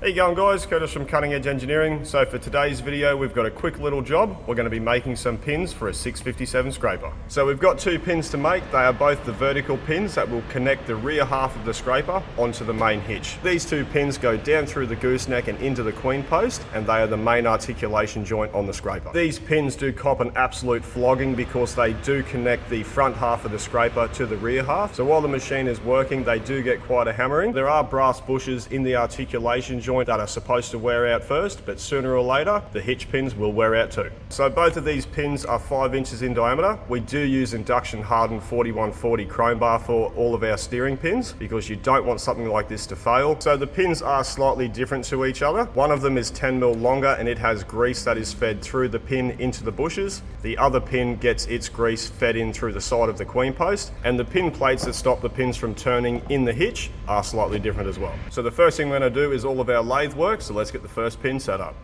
How you going, guys? Curtis from Cutting Edge Engineering. So for today's video, we've got a quick little job. We're going to be making some pins for a 657 scraper. So we've got two pins to make. They are both the vertical pins that will connect the rear half of the scraper onto the main hitch. These two pins go down through the gooseneck and into the queen post, and they are the main articulation joint on the scraper. These pins do cop an absolute flogging because they do connect the front half of the scraper to the rear half. So while the machine is working, they do get quite a hammering. There are brass bushes in the articulation joint that are supposed to wear out first, but sooner or later the hitch pins will wear out too. So both of these pins are 5 inches in diameter. We do use induction hardened 4140 chrome bar for all of our steering pins because you don't want something like this to fail. So the pins are slightly different to each other. One of them is 10 mil longer and it has grease that is fed through the pin into the bushes. The other pin gets its grease fed in through the side of the queen post, and the pin plates that stop the pins from turning in the hitch are slightly different as well. So the first thing we're going to do is all of our lathe work, so let's get the first pin set up.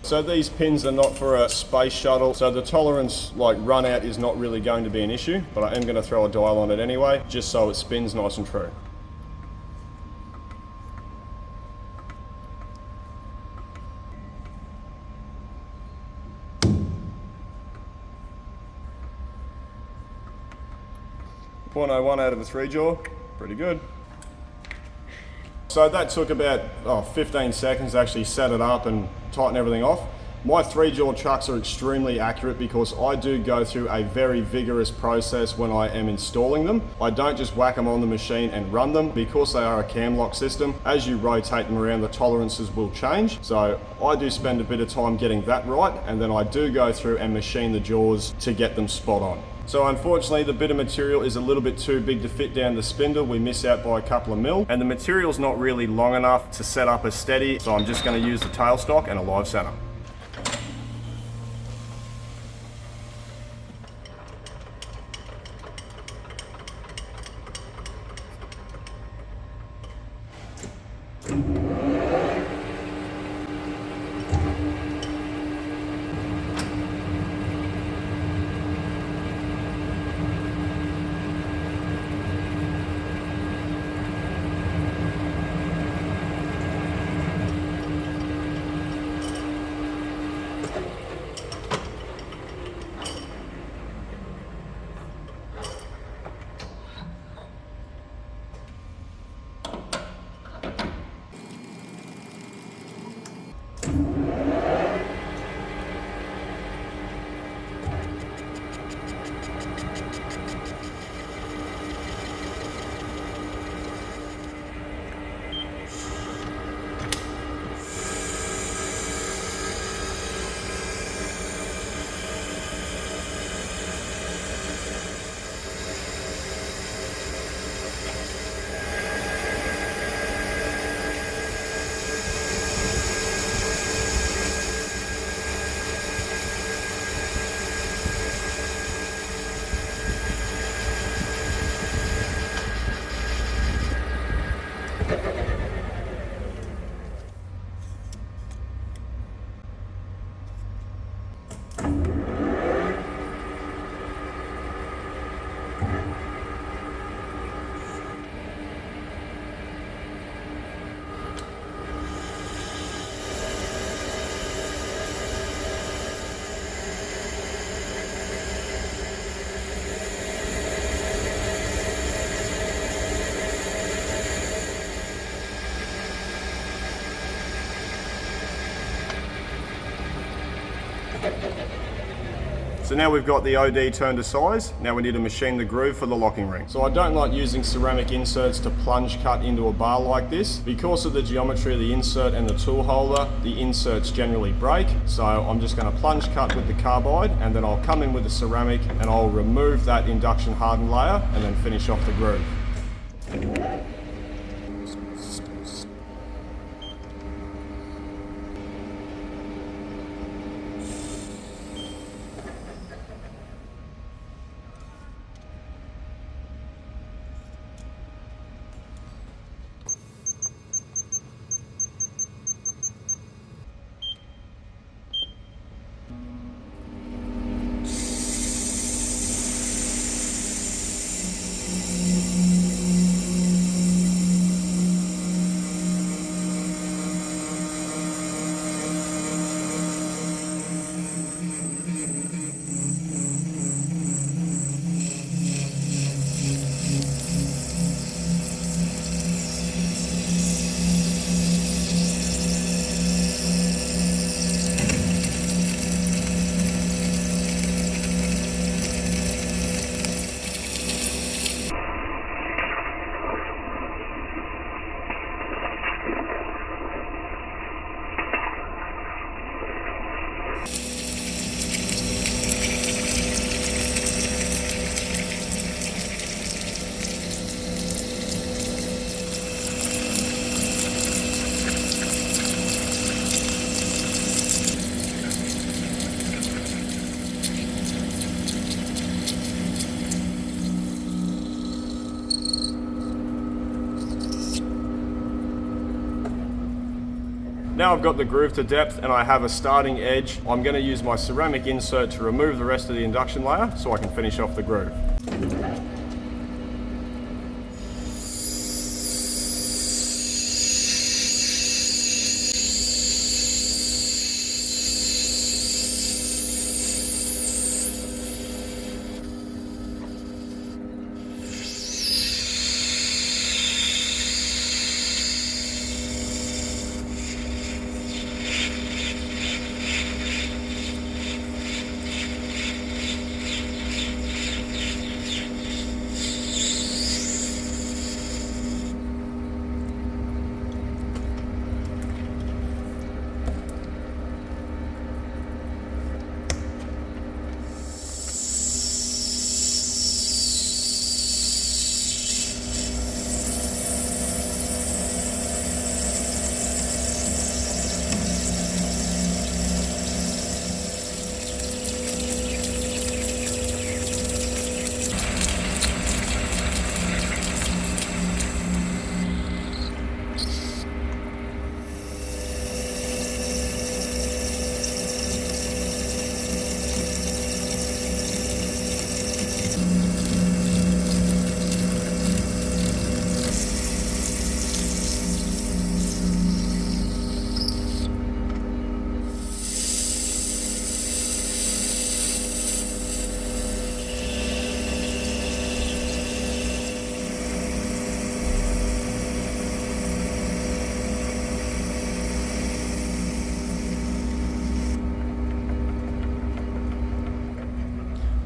So these pins are not for a space shuttle, so the tolerance like run out is not really going to be an issue, but I am going to throw a dial on it anyway, just so it spins nice and true. .01 out of a 3-jaw, pretty good. So that took about 15 seconds to actually set it up and tighten everything off. My 3-jaw chucks are extremely accurate because I do go through a very vigorous process when I am installing them. I don't just whack them on the machine and run them because they are a cam lock system. As you rotate them around, the tolerances will change. So I do spend a bit of time getting that right, and then I do go through and machine the jaws to get them spot on. So unfortunately, the bit of material is a little bit too big to fit down the spindle. We miss out by a couple of mil, and the material's not really long enough to set up a steady, so I'm just going to use the tailstock and a live center. So now we've got the OD turned to size, now we need to machine the groove for the locking ring. So I don't like using ceramic inserts to plunge cut into a bar like this. Because of the geometry of the insert and the tool holder, the inserts generally break. So I'm just going to plunge cut with the carbide, and then I'll come in with the ceramic and I'll remove that induction hardened layer and then finish off the groove. Now I've got the groove to depth and I have a starting edge. I'm going to use my ceramic insert to remove the rest of the induction layer so I can finish off the groove.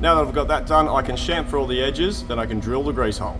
Now that I've got that done, I can chamfer all the edges, then I can drill the grease hole.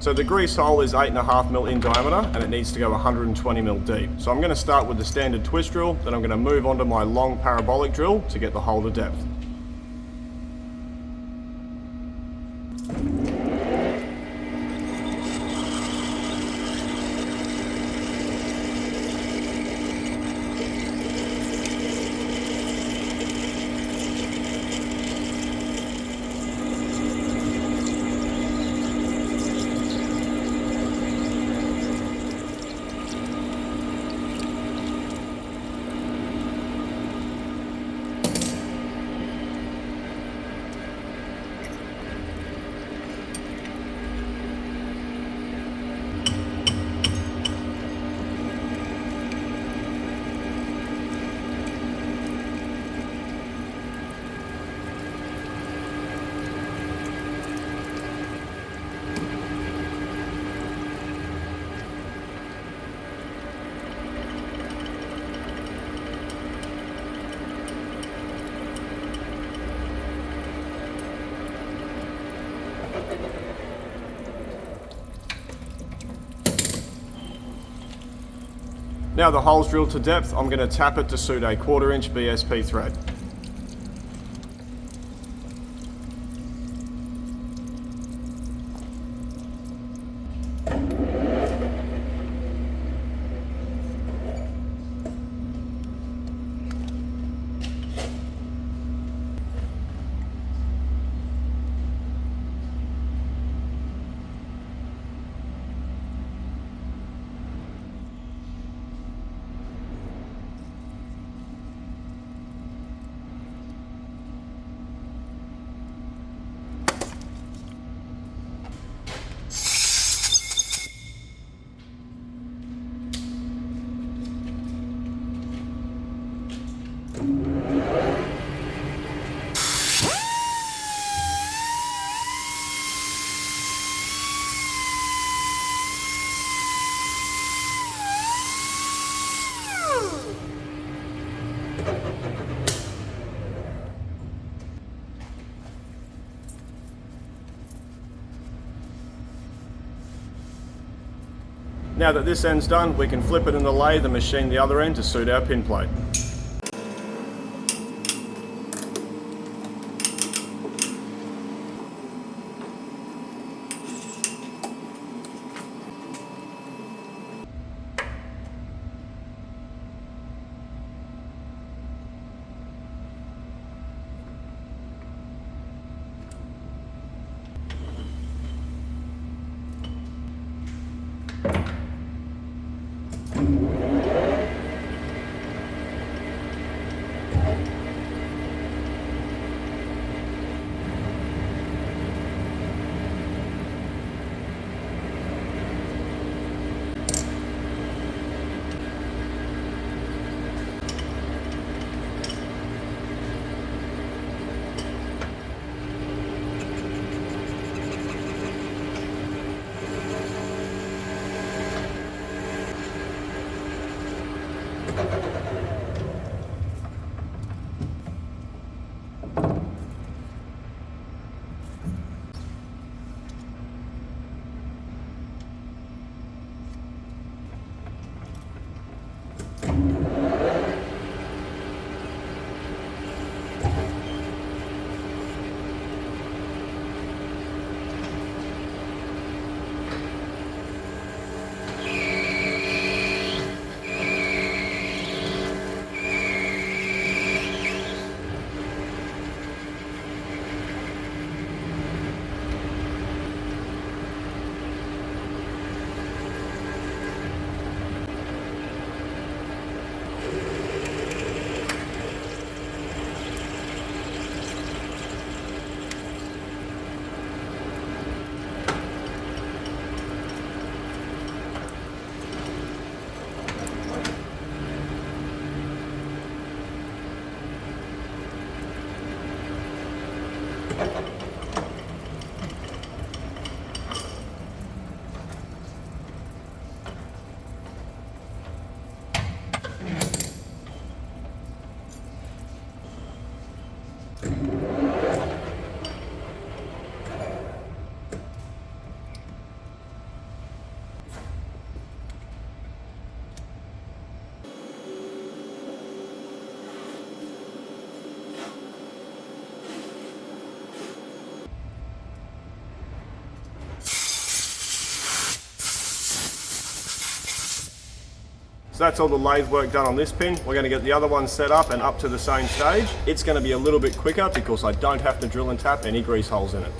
So the grease hole is 8.5mm in diameter and it needs to go 120mm deep. So I'm going to start with the standard twist drill, then I'm going to move on to my long parabolic drill to get the hole to depth. Now the hole's drilled to depth, I'm going to tap it to suit a 1/4 inch BSP thread. Now that this end's done, we can flip it in the lathe and machine the other end to suit our pin plate. So that's all the lathe work done on this pin. We're going to get the other one set up and up to the same stage. It's going to be a little bit quicker because I don't have to drill and tap any grease holes in it.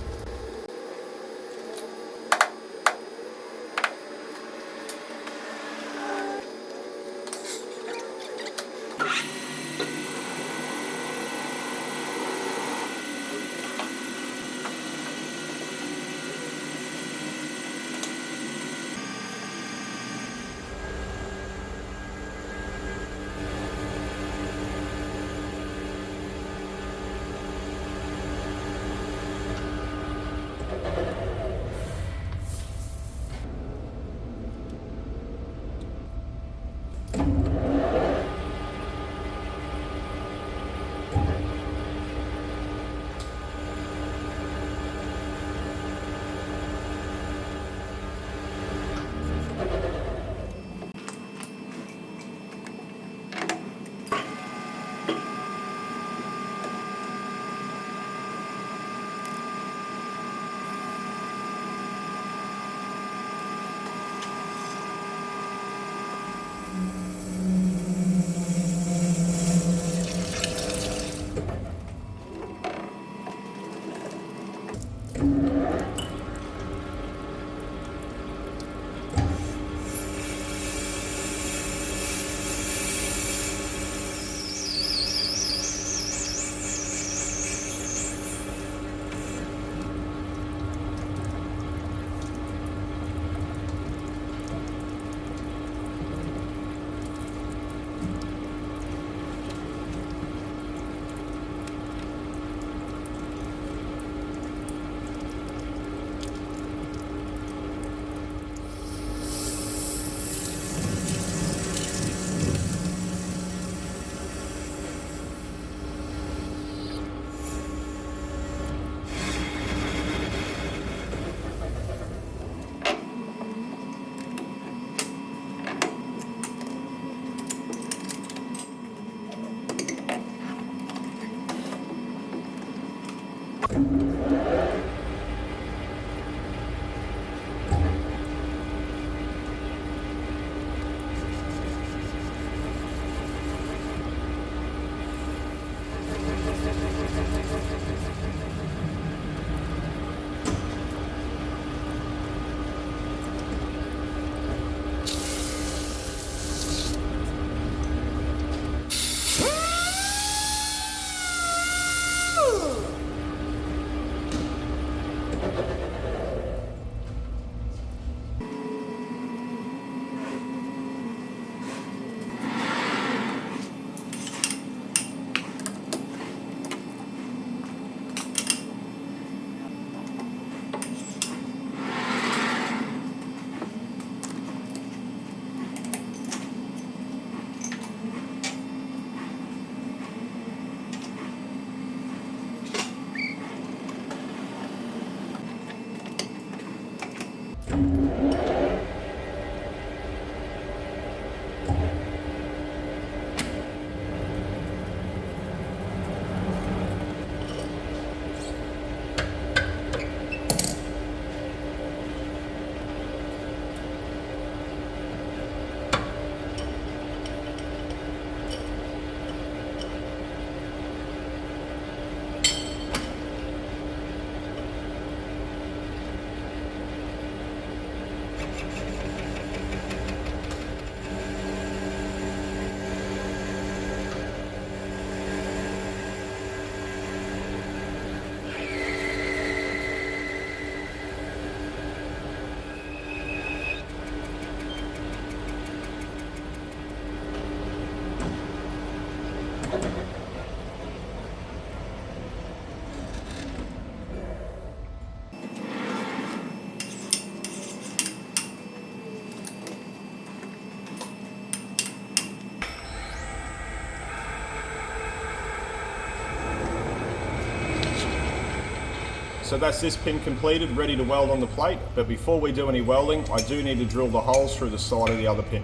So that's this pin completed, ready to weld on the plate. But before we do any welding, I do need to drill the holes through the side of the other pin.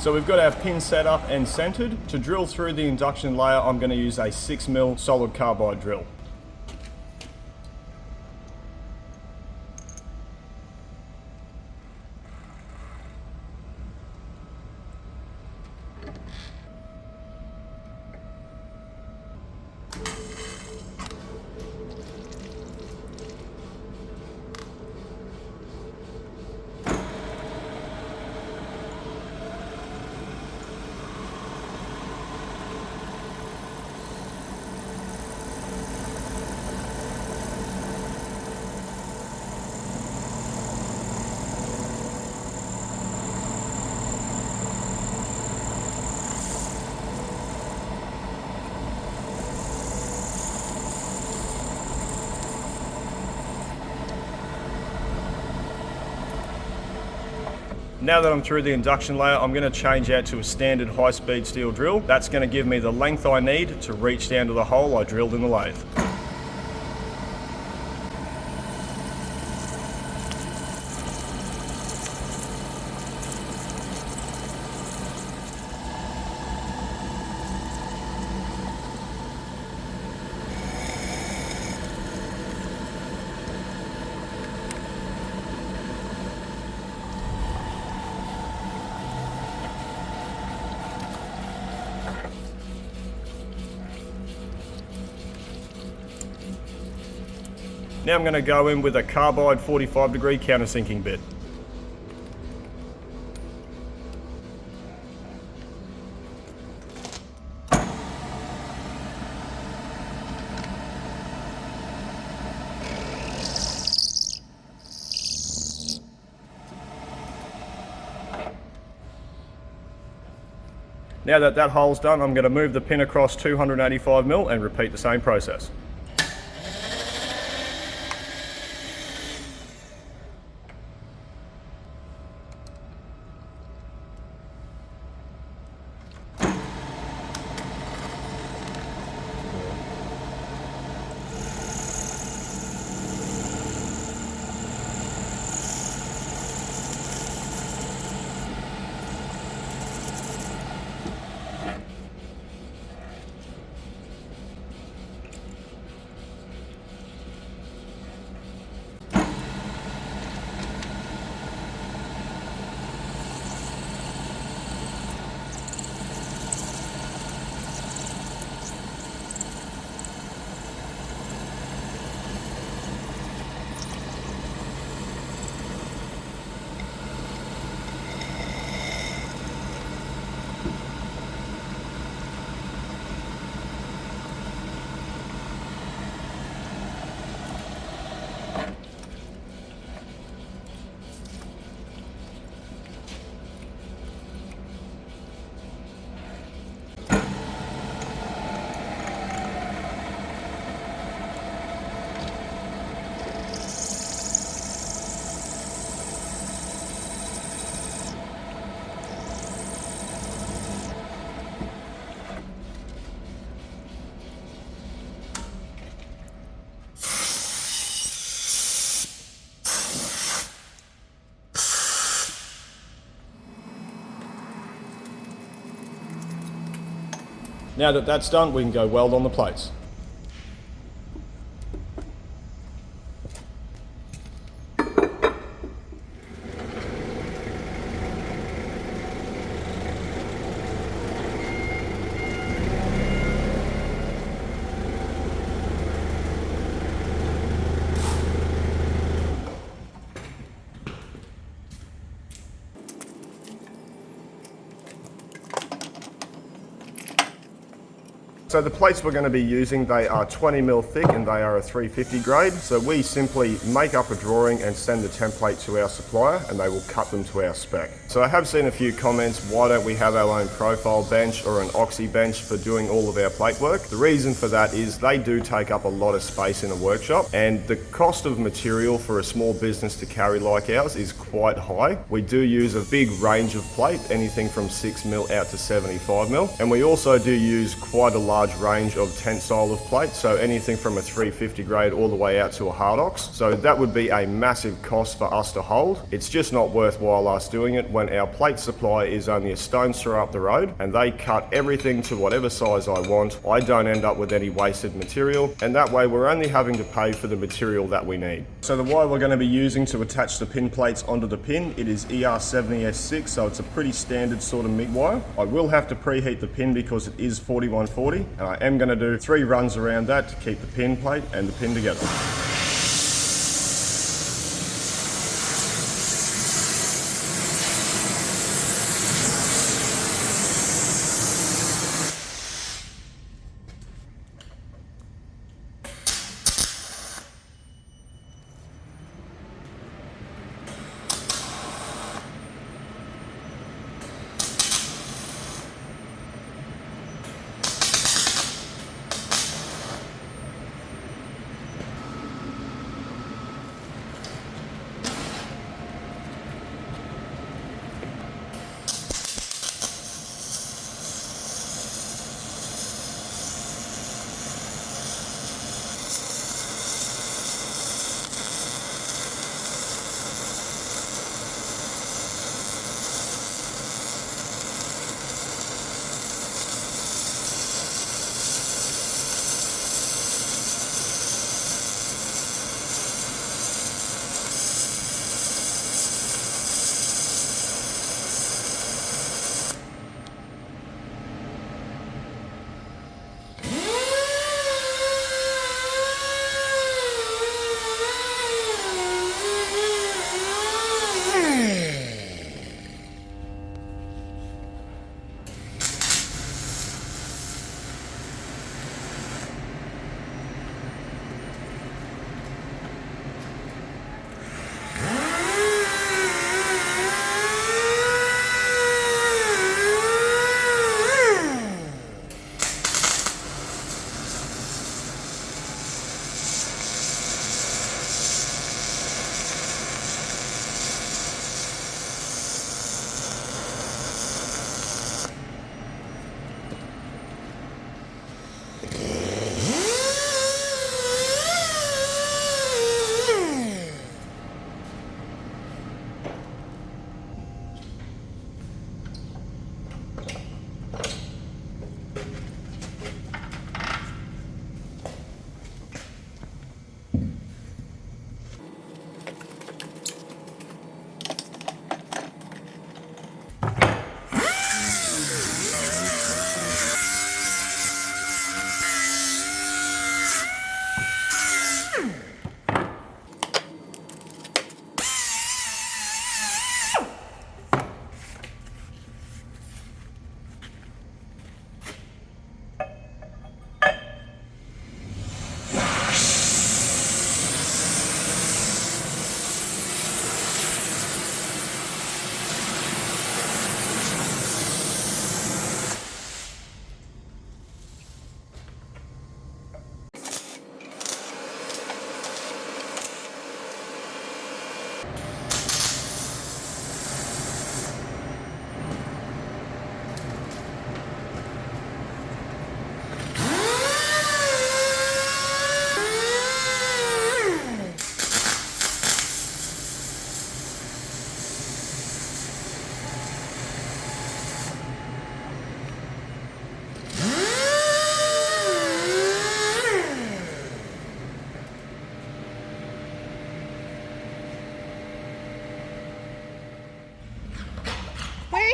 So we've got our pin set up and centered. To drill through the induction layer, I'm going to use a 6mm solid carbide drill. Now that I'm through the induction layer, I'm going to change out to a standard high-speed steel drill. That's going to give me the length I need to reach down to the hole I drilled in the lathe. Now I'm going to go in with a carbide 45-degree countersinking bit. Now that hole's done, I'm going to move the pin across 285mm and repeat the same process. Now that that's done, we can go weld on the plates. So the plates we're going to be using, they are 20 mil thick and they are a 350 grade. So we simply make up a drawing and send the template to our supplier and they will cut them to our spec. So I have seen a few comments, why don't we have our own profile bench or an oxy bench for doing all of our plate work? The reason for that is they do take up a lot of space in a workshop, and the cost of material for a small business to carry like ours is quite high. We do use a big range of plate, anything from 6 mil out to 75 mil. And we also do use quite a large range of tensile of plate, so anything from a 350 grade all the way out to a hard ox. So that would be a massive cost for us to hold. It's just not worthwhile us doing it when our plate supply is only a stone's throw up the road and they cut everything to whatever size I want. I don't end up with any wasted material, and that way we're only having to pay for the material that we need. So the wire we're going to be using to attach the pin plates onto the pin, it is ER70S6, so it's a pretty standard sort of MIG wire. I will have to preheat the pin because it is 4140. And I am going to do 3 runs around that to keep the pin plate and the pin together.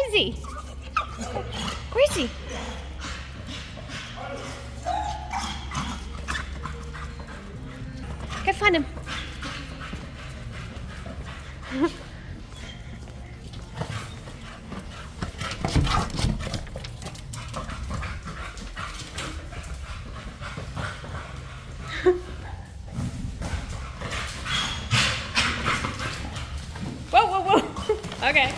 is he? Where is he? Go find him. Whoa, whoa, whoa. Okay.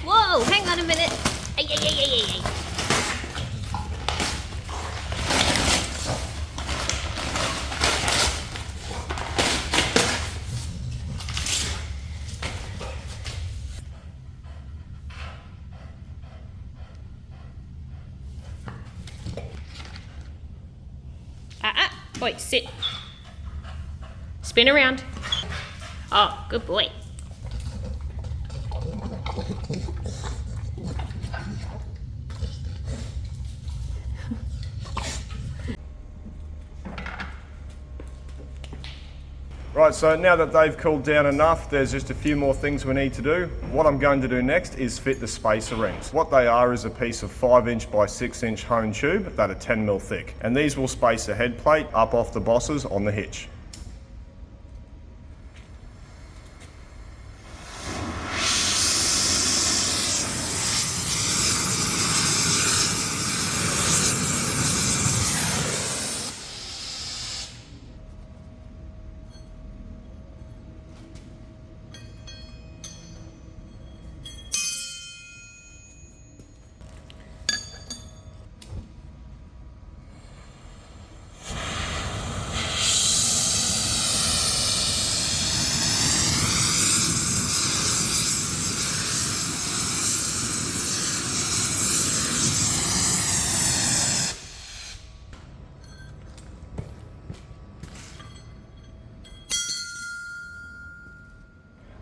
Whoa, hang on a minute. Ay, ay, ay, ay, ay, ay. Wait, sit. Spin around. Oh, good boy. Right, so now that they've cooled down enough, there's just a few more things we need to do. What I'm going to do next is fit the spacer rings. What they are is a piece of 5" by 6" hone tube that are 10mm thick. And these will space the head plate up off the bosses on the hitch.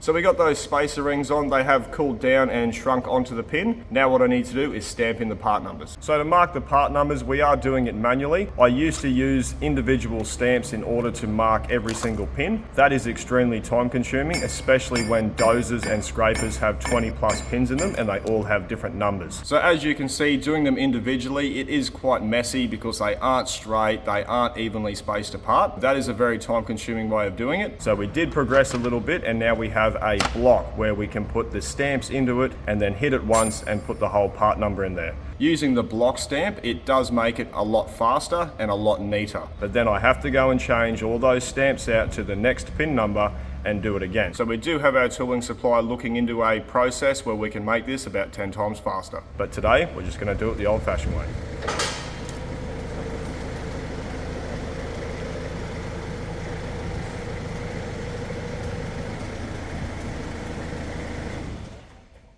So we got those spacer rings on, they have cooled down and shrunk onto the pin. Now what I need to do is stamp in the part numbers. So to mark the part numbers, we are doing it manually. I used to use individual stamps in order to mark every single pin. That is extremely time consuming, especially when dozers and scrapers have 20+ pins in them and they all have different numbers. So as you can see, doing them individually, it is quite messy because they aren't straight, they aren't evenly spaced apart. That is a very time consuming way of doing it. So we did progress a little bit and now we have a block where we can put the stamps into it and then hit it once and put the whole part number in there. Using the block stamp, it does make it a lot faster and a lot neater. But then I have to go and change all those stamps out to the next pin number and do it again. So we do have our tooling supplier looking into a process where we can make this about 10 times faster. But today, we're just gonna do it the old-fashioned way.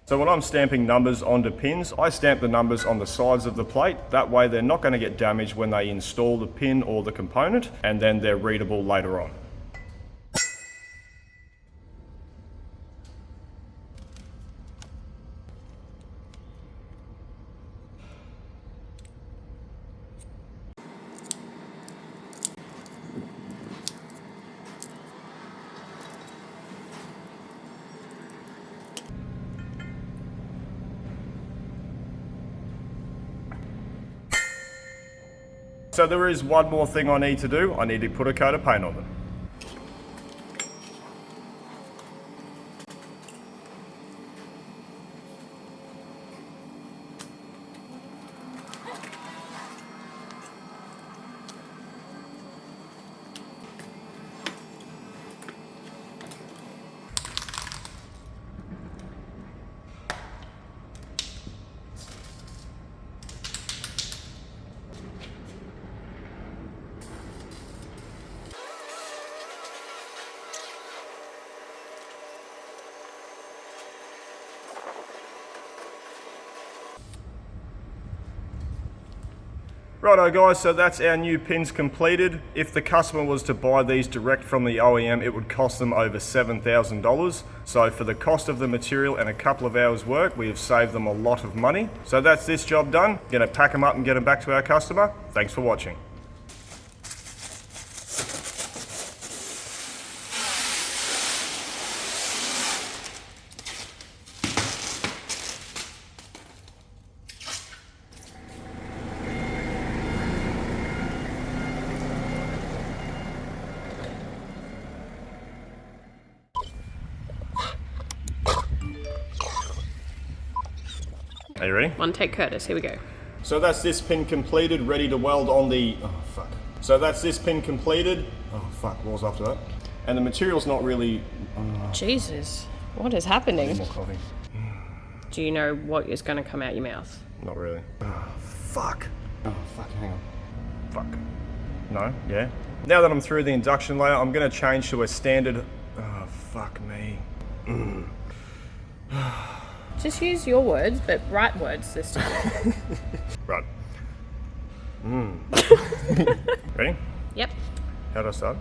So when I'm stamping numbers onto pins, I stamp the numbers on the sides of the plate. That way they're not going to get damaged when they install the pin or the component, and then they're readable later on. So there is one more thing I need to do. I need to put a coat of paint on them. Righto guys, so that's our new pins completed. If the customer was to buy these direct from the OEM, it would cost them over $7,000. So for the cost of the material and a couple of hours work, we have saved them a lot of money. So that's this job done. Gonna pack them up and get them back to our customer. Thanks for watching. Are you ready? One take, Curtis. Here we go. So that's this pin completed, ready to weld on the, oh fuck. So that's this pin completed. Oh fuck, what was after that? And the material's not really, Jesus, what is happening? more coffee. Do you know what is going to come out your mouth? Not really. Oh fuck. Oh fuck, hang on. Fuck. No, yeah. Now that I'm through the induction layer, I'm gonna change to a standard, oh fuck me. Just use your words, but right words this time. Right. Ready? Yep. How do I start?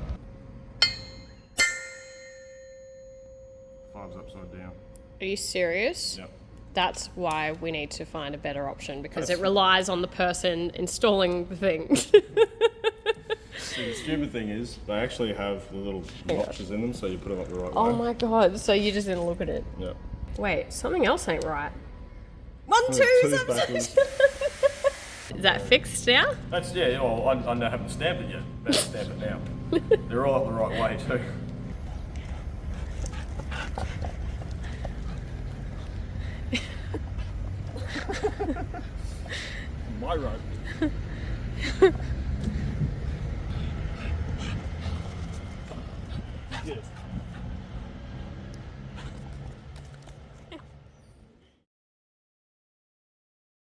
5's upside down. Are you serious? Yep. That's why we need to find a better option, because That's- it relies on the person installing the thing. See, the stupid thing is, they actually have the little notches in them, so you put them up the right Oh way. my god, so you just didn't look at it. Yep. Wait, something else ain't right. 1, 2, two's something. backwards. Is that fixed now? That's, yeah, well, I haven't stamped it yet. Better stamp it now. They're all up the right way, too. My rope. Yes.